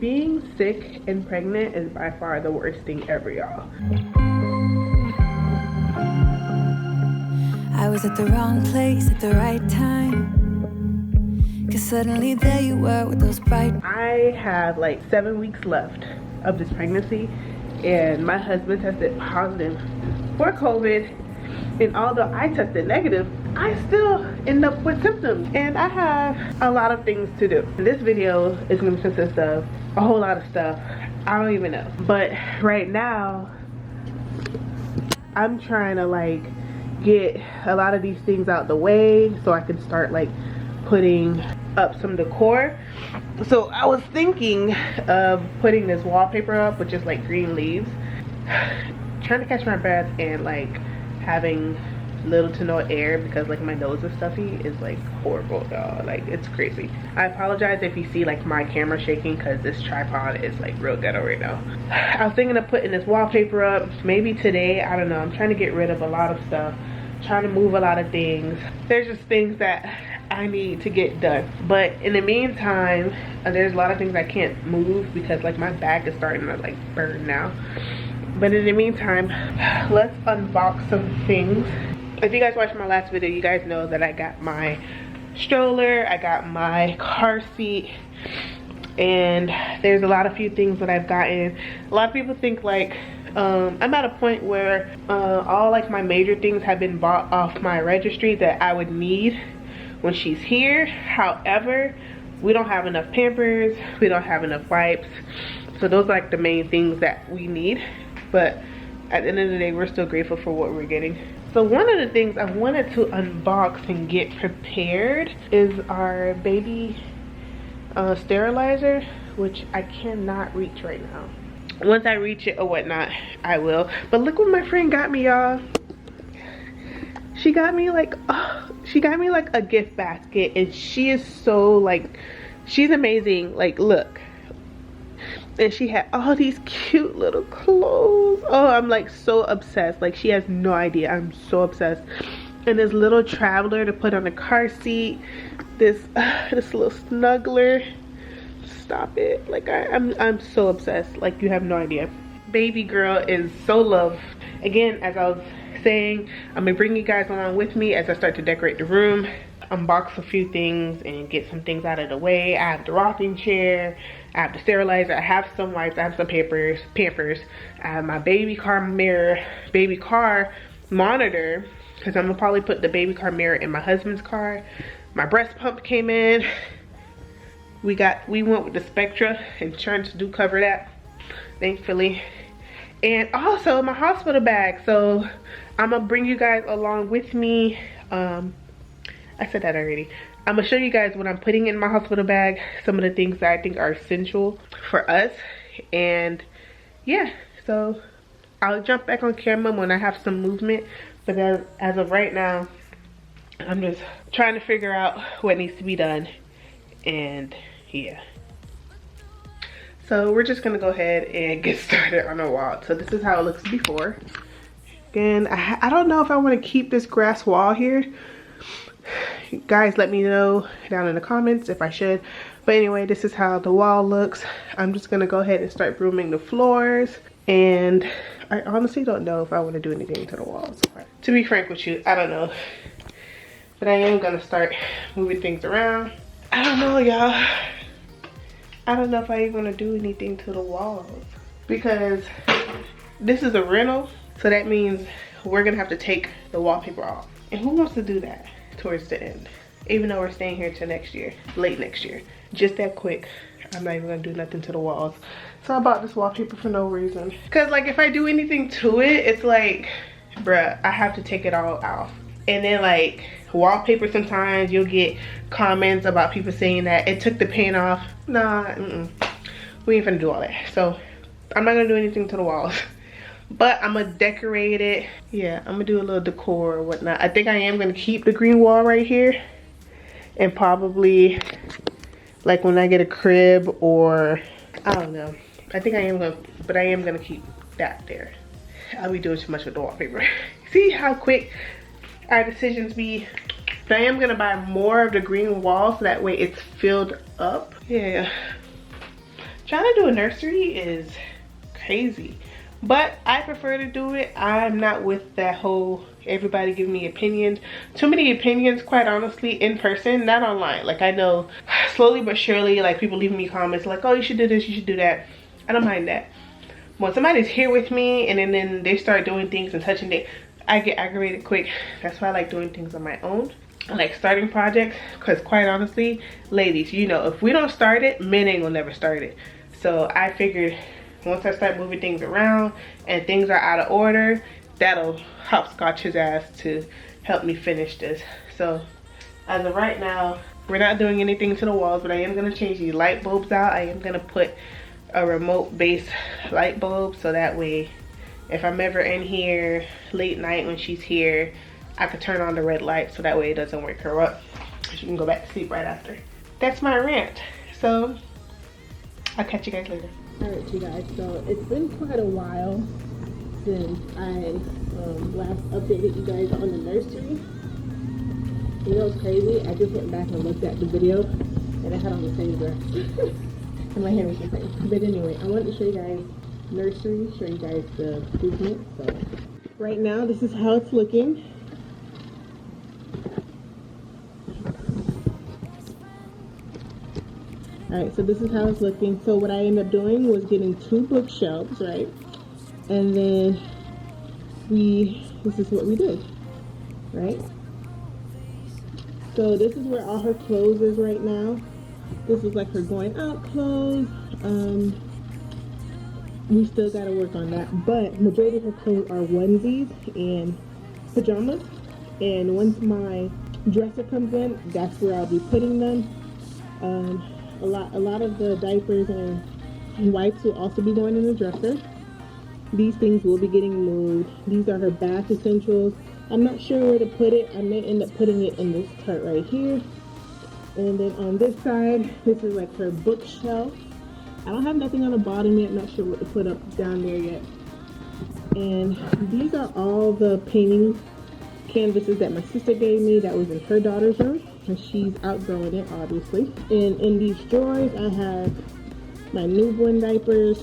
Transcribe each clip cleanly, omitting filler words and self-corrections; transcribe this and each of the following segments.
Being sick and pregnant is by far the worst thing ever, y'all. I was at the wrong place at the right time, 'cause suddenly there you were with those bright. I have like 7 weeks left of this pregnancy, and my husband tested positive for COVID, and although I tested negative, I still end up with symptoms, and I have a lot of things to do. This video is going to consist of a whole lot of stuff. I don't even know, but right now I'm trying to like get a lot of these things out the way so I can start like putting up some decor. So I was thinking of putting this wallpaper up with just like green leaves, trying to catch my breath, and like having little to no air because like my nose is stuffy is like horrible, y'all. Like it's crazy. I apologize if you see like my camera shaking because this tripod is like real ghetto right now. I was thinking of putting this wallpaper up maybe today. I don't know. I'm trying to get rid of a lot of stuff, trying to move a lot of things. There's just things that I need to get done, but in the meantime there's a lot of things I can't move because like my back is starting to like burn now. But in the meantime, let's unbox some things. If you guys watched my last video, you guys know that I got my stroller, I got my car seat, and there's a lot of few things that I've gotten. A lot of people think like I'm at a point where all like my major things have been bought off my registry that I would need when she's here. However, we don't have enough Pampers, we don't have enough wipes, so those are like the main things that we need. But at the end of the day, we're still grateful for what we're getting. So one of the things I wanted to unbox and get prepared is our baby sterilizer, which I cannot reach right now. Once I reach it or whatnot, I will. But look what my friend got me, y'all. She got me like a gift basket, and she is so like, she's amazing. Like look. And she had all these cute little clothes. Oh, I'm like so obsessed. Like she has no idea. I'm so obsessed. And this little traveler to put on the car seat. This little snuggler. Stop it. Like I'm so obsessed. Like you have no idea. Baby girl is so loved. Again, as I was saying, I'm gonna bring you guys along with me as I start to decorate the room, unbox a few things and get some things out of the way. I have the rocking chair, I have the sterilizer, I have some wipes, I have some Pampers, I have my baby car mirror, baby car monitor, because I'm gonna probably put the baby car mirror in my husband's car. My breast pump came in. We went with the Spectra. Insurance do cover that, thankfully. And also my hospital bag. So I'm gonna bring you guys along with me. I said that already. I'm gonna show you guys what I'm putting in my hospital bag, some of the things that I think are essential for us. And yeah, so I'll jump back on camera when I have some movement, but as of right now, I'm just trying to figure out what needs to be done. And yeah, so we're just gonna go ahead and get started on the wall. So this is how it looks before. Again, I don't know if I want to keep this grass wall here. Guys, let me know down in the comments if I should. But anyway, this is how the wall looks. I'm just gonna go ahead and start grooming the floors, and I honestly don't know if I want to do anything to the walls. To be frank with you, I don't know, but I am gonna start moving things around. I don't know, y'all. I don't know if I even want to do anything to the walls because this is a rental, so that means we're gonna have to take the wallpaper off, and who wants to do that towards the end, even though we're staying here till next year, late next year, just that quick. I'm not even gonna do nothing to the walls. So I bought this wallpaper for no reason, because like if I do anything to it, it's like, bruh, I have to take it all off. And then like wallpaper, sometimes you'll get comments about people saying that it took the paint off. Nah, we ain't finna do all that. So I'm not gonna do anything to the walls, but I'm gonna decorate it. Yeah, I'm gonna do a little decor or whatnot. I think I am gonna keep the green wall right here, and probably like when I get a crib, or I don't know, I think I am gonna, but I am gonna keep that there. I'll be doing too much with the wallpaper. See how quick our decisions be. But I am gonna buy more of the green wall so that way it's filled up. Yeah, Trying to do a nursery is crazy, but I prefer to do it. I'm not with that whole everybody giving me opinions. Too many opinions, quite honestly, in person, not online. Like, I know slowly but surely, like, people leaving me comments like, oh, you should do this, you should do that. I don't mind that. When somebody's here with me and then they start doing things and touching it, I get aggravated quick. That's why I like doing things on my own. I like starting projects, because quite honestly, ladies, you know, if we don't start it, men ain't gonna never start it. So I figured once I start moving things around and things are out of order, that'll hopscotch his ass to help me finish this. So as of right now, we're not doing anything to the walls, but I am gonna change these light bulbs out. I am gonna put a remote based light bulb, so that way if I'm ever in here late night when she's here, I could turn on the red light so that way it doesn't wake her up. She can go back to sleep right after. That's my rant. So I'll catch you guys later. Alright you guys, so it's been quite a while since I last updated you guys on the nursery. You know what's crazy? I just went back and looked at the video and I had on the same dress. And my hair was the same. But anyway, I wanted to show you guys nursery, show you guys the improvement. So right now, this is how it's looking. Alright, so this is how it's looking. So what I ended up doing was getting 2 bookshelves, right? And then this is what we did, right? So this is where all her clothes is right now. This is like her going out clothes. We still gotta work on that, but majority of her clothes are onesies and pajamas. And once my dresser comes in, that's where I'll be putting them. A lot of the diapers and wipes will also be going in the dresser. These things will be getting moved. These are her bath essentials. I'm not sure where to put it. I may end up putting it in this cart right here. And then on this side, this is like her bookshelf. I don't have nothing on the bottom yet. I'm not sure what to put up down there yet. And these are all the painting canvases that my sister gave me that was in her daughter's room. And she's outgrowing it, obviously. And in these drawers, I have my newborn diapers,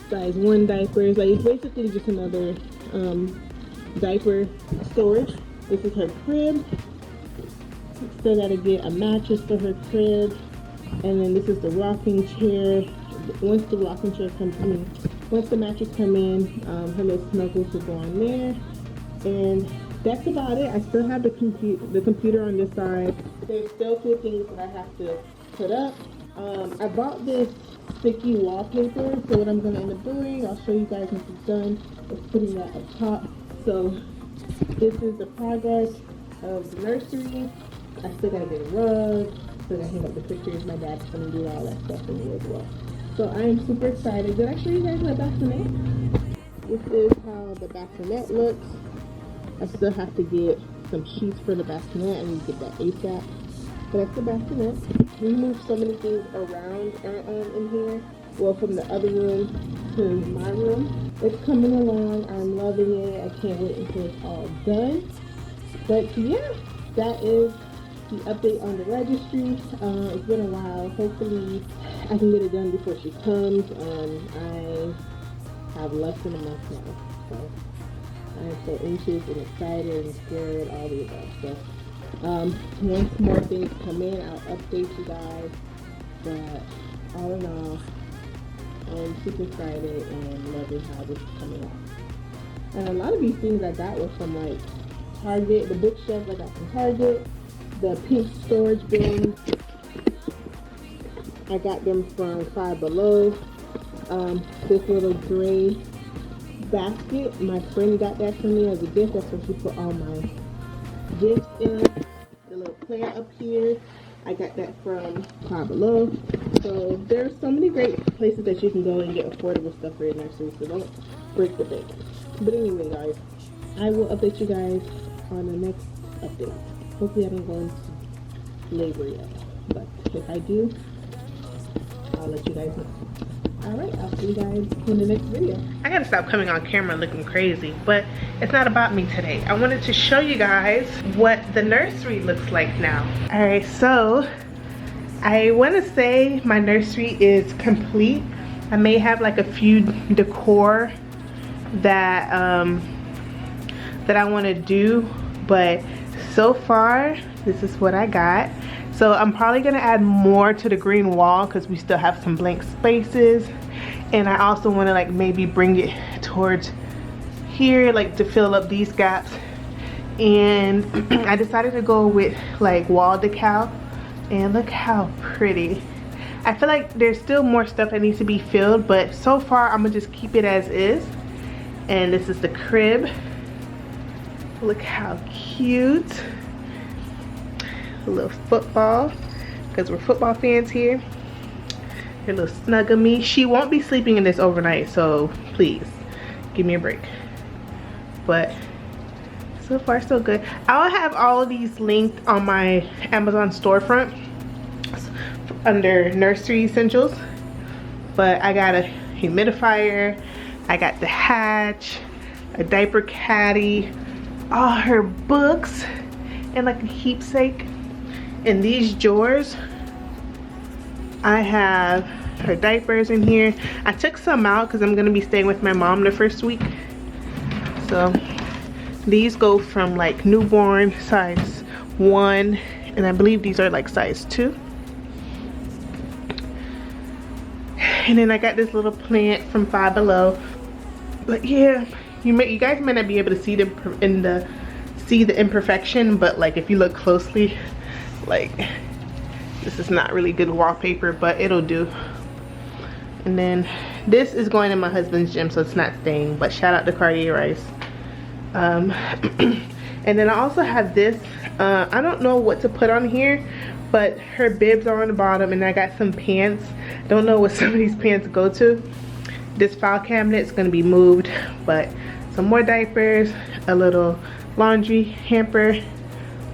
size 1 diapers. Like, it's basically just another diaper storage. This is her crib. Still gotta get a mattress for her crib. And then this is the rocking chair. Once the rocking chair comes in, once the mattress come in, her little snuggles will go on there. And that's about it. I still have the computer on this side. There's still a few things that I have to put up. I bought this sticky wallpaper, so what I'm gonna end up doing, I'll show you guys once it's done, is putting that up top. So this is the progress of the nursery. I still gotta get a rug, still gotta hang up the pictures. My dad's gonna do all that stuff in here as well. So I am super excited. Did I show you guys my bassinet? This is how the bassinet looks. I still have to get some sheets for the bassinet. I need to get that ASAP. But that's the bassinet. We moved so many things around in here. Well, from the other room to my room. It's coming along. I'm loving it. I can't wait until it's all done. But yeah, that is the update on the registry. It's been a while. Hopefully I can get it done before she comes. I have less than a month now. So I'm so anxious and excited and scared, all the above. So once more things come in, I'll update you guys. But all in all, I'm super excited and loving how this is coming out. And a lot of these things I got were from like Target. The bookshelves I got from Target. The pink storage bins, I got them from Five Below. This little gray basket, my friend got that for me as a gift. That's where she put all my gifts in. The little plant up here, I got that from Five Below. So there's so many great places that you can go and get affordable stuff for your nursery, so don't break the bank. But anyway guys, I will update you guys on the next update. Hopefully I don't go into labor yet, but if I do, I'll let you guys know. Alright, I'll see you guys in the next video. I gotta stop coming on camera looking crazy, but it's not about me today. I wanted to show you guys what the nursery looks like now. Alright, so I want to say my nursery is complete. I may have like a few decor that that I want to do, but so far this is what I got. So I'm probably gonna add more to the green wall because we still have some blank spaces, and I also want to like maybe bring it towards here, like to fill up these gaps. And I decided to go with like wall decal, and look how pretty. I feel like there's still more stuff that needs to be filled, but so far I'm gonna just keep it as is. And this is the crib. Look how cute. A little football, because we're football fans here. Her little snuggle-me. She won't be sleeping in this overnight, so please give me a break. But so far so good. I'll have all of these linked on my Amazon storefront under nursery essentials. But I got a humidifier, I got the hatch, a diaper caddy, all her books, and like a keepsake. In these drawers I have her diapers in here. I took some out because I'm gonna be staying with my mom the first week. So these go from like newborn size 1, and I believe these are like size 2. And then I got this little plant from Five Below. But yeah, you guys might not be able to see the imperfection, but like if you look closely, like this is not really good wallpaper, but it'll do. And then this is going in my husband's gym, so it's not staying, but shout out to Cartier Rice. And then I also have this, I don't know what to put on here, but her bibs are on the bottom, and I got some pants. Don't know what some of these pants go to. This file cabinet is going to be moved, but some more diapers, a little laundry hamper,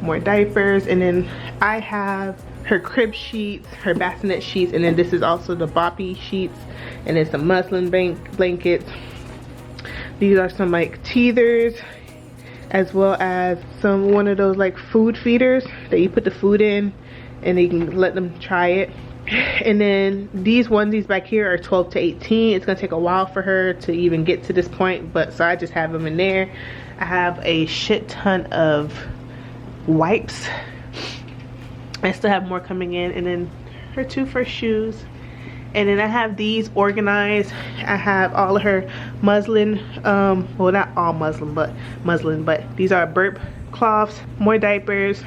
more diapers, and then I have her crib sheets, her bassinet sheets, and then this is also the boppy sheets, and then some muslin blankets. These are some like teethers, as well as one of those like food feeders that you put the food in and you can let them try it. And then these onesies back here are 12 to 18. It's gonna take a while for her to even get to this point, but so I just have them in there. I have a shit ton of wipes. I still have more coming in, and then her 2 first shoes. And then I have these organized. I have all of her muslin, well not all muslin, but these are burp cloths, more diapers,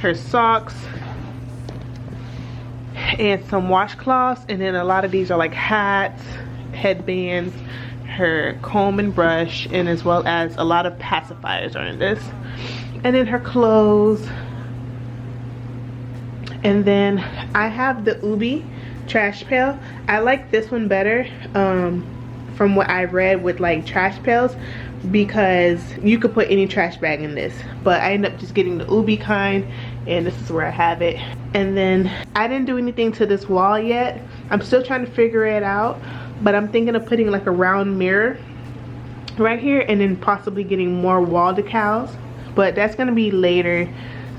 her socks, and some washcloths. And then a lot of these are like hats, headbands, her comb and brush, and as well as a lot of pacifiers are in this. And then her clothes. And then I have the Ubi trash pail. I like this one better from what I read with like trash pails, because you could put any trash bag in this, but I ended up just getting the Ubi kind, and this is where I have it. And then I didn't do anything to this wall yet. I'm still trying to figure it out, but I'm thinking of putting like a round mirror right here, and then possibly getting more wall decals, but that's gonna be later.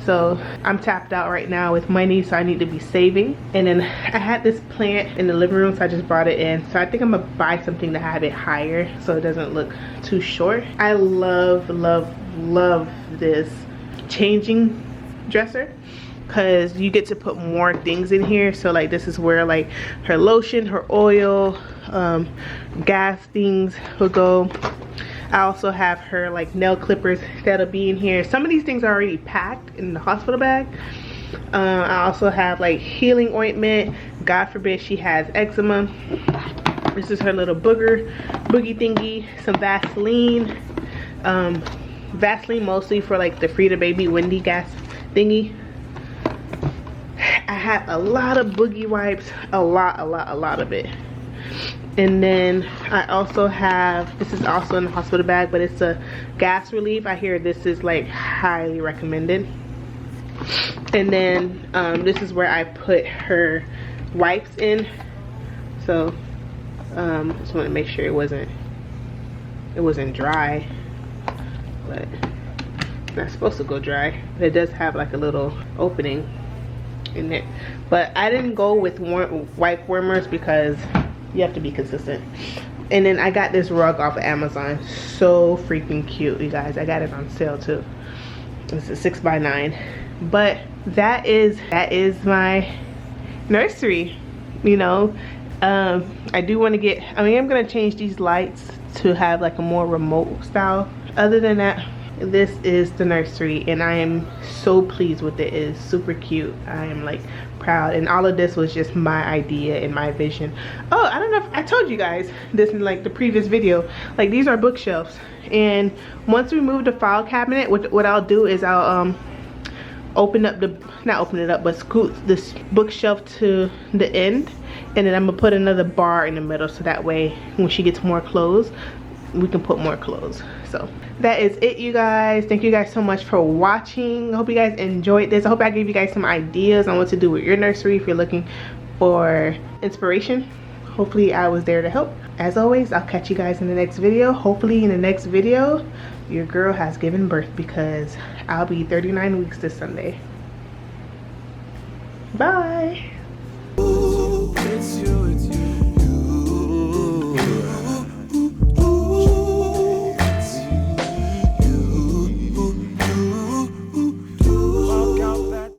So I'm tapped out right now with money, so I need to be saving. And then I had this plant in the living room, so I just brought it in. So I think I'm gonna buy something to have it higher so it doesn't look too short. I love this changing dresser, because you get to put more things in here. So like this is where like her lotion, her oil, gas things will go. I also have her like nail clippers that'll be in here. Some of these things are already packed in the hospital bag. I also have like healing ointment. God forbid she has eczema. This is her little boogie thingy. Some Vaseline. Vaseline mostly for like the Frida Baby Wendy gas thingy. I have a lot of boogie wipes. A lot of it. And then I also have, this is also in the hospital bag, but it's a gas relief. I hear this is like highly recommended. And then this is where I put her wipes in. So just want to make sure it wasn't dry, but it's not supposed to go dry, but it does have like a little opening. in it. But I didn't go with white warmers because you have to be consistent. And then I got this rug off of Amazon. So freaking cute, you guys. I got it on sale too. It's a 6x9. But that is my nursery. You know, I do want to get, I'm gonna change these lights to have like a more remote style. Other than that, this is the nursery and I am so pleased with it. It is super cute. I am like proud, and all of this was just my idea and my vision. Oh, I don't know if I told you guys this in like the previous video. Like, these are bookshelves, and once we move the file cabinet, what I'll do is I'll not open it up, but scoot this bookshelf to the end, and then I'm gonna put another bar in the middle, so that way when she gets more clothes, we can put more clothes. So that is it, you guys. Thank you guys so much for watching. I hope you guys enjoyed this. I hope I gave you guys some ideas on what to do with your nursery if you're looking for inspiration. Hopefully I was there to help. As always, I'll catch you guys in the next video. Hopefully in the next video your girl has given birth, because I'll be 39 weeks this Sunday. Bye. It's you.